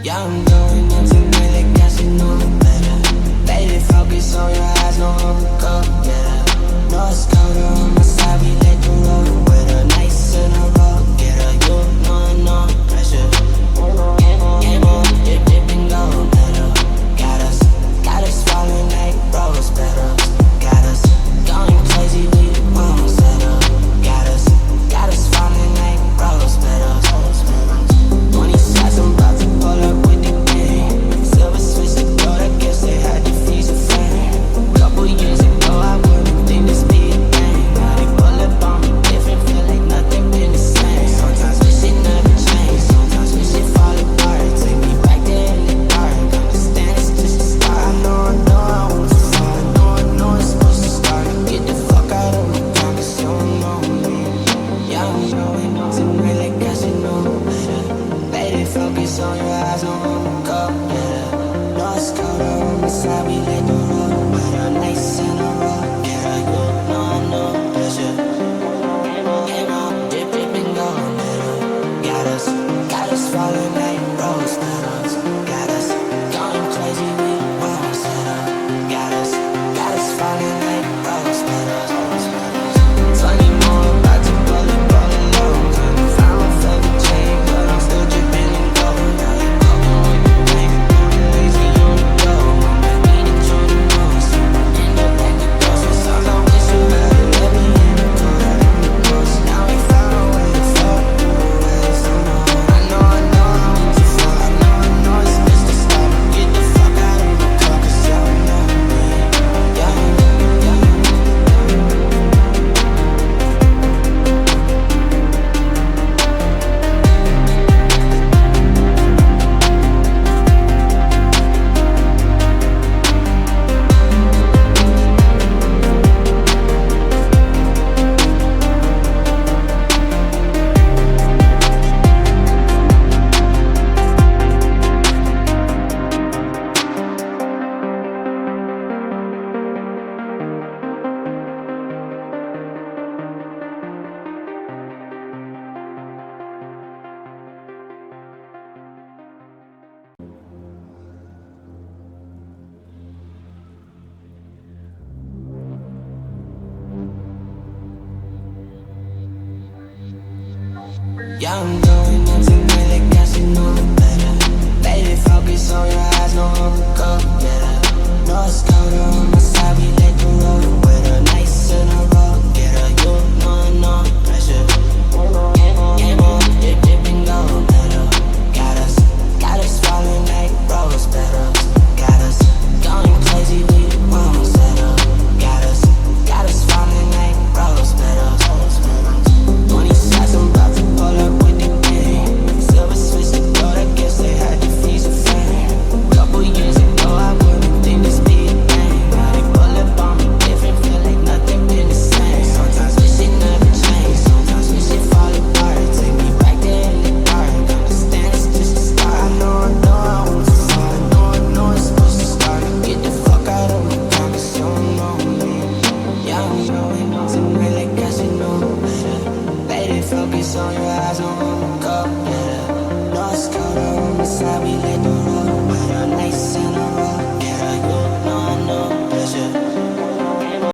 Yeah, I'm doing it tonight like I should know better. Baby, focus on your eyes, no go getter. No, it's colder on my side, we let the road with a nice in a row. Get her, you know, no pressure. Game on, dip, dip, and go better. Got us falling like rose petals. Got us going crazy, we won't settle. Got us falling like rose petals. 20 shots, I'm about to pull up with the gang. Silver switch the gold, I guess they had to feed the fame. Couple years ago, I wouldn't think this be a thing. Now they pull up on me different, feel like nothing been the same. Sometimes wish it never changed, sometimes wish it fall apart. Take me back there in the dark, understand it's just a start. I know I want to fall, I know it's supposed to start. Get the fuck out of my pockets, you don't know me. Yeah, I'm going tonight like I should know better. Lady, focus on your eyes, no go better. No, it's colder on the side, we let the road better. Nice in a row, get her, you know I know pressure. Game on, dip, dip, and go better. Got us falling like rose petals. Got us going crazy, we won't settle. Got us falling like rose petals. 20 more, about to pull up all alone. Found my favorite chain, but I'm still dripping in gold. Now you poking with the bank, lazy on the go. I need it to the most, end up like a ghost. Sometimes I wish you had let me in the coast. Now we found a way to fuck through ways. I know I want to fall. I know it's best to stop. Get the fuck out of my car, 'cause y'all know me. Yeah. Yeah, I'm doing it tonight like I should know better. Baby, focus on your eyes, no go getter.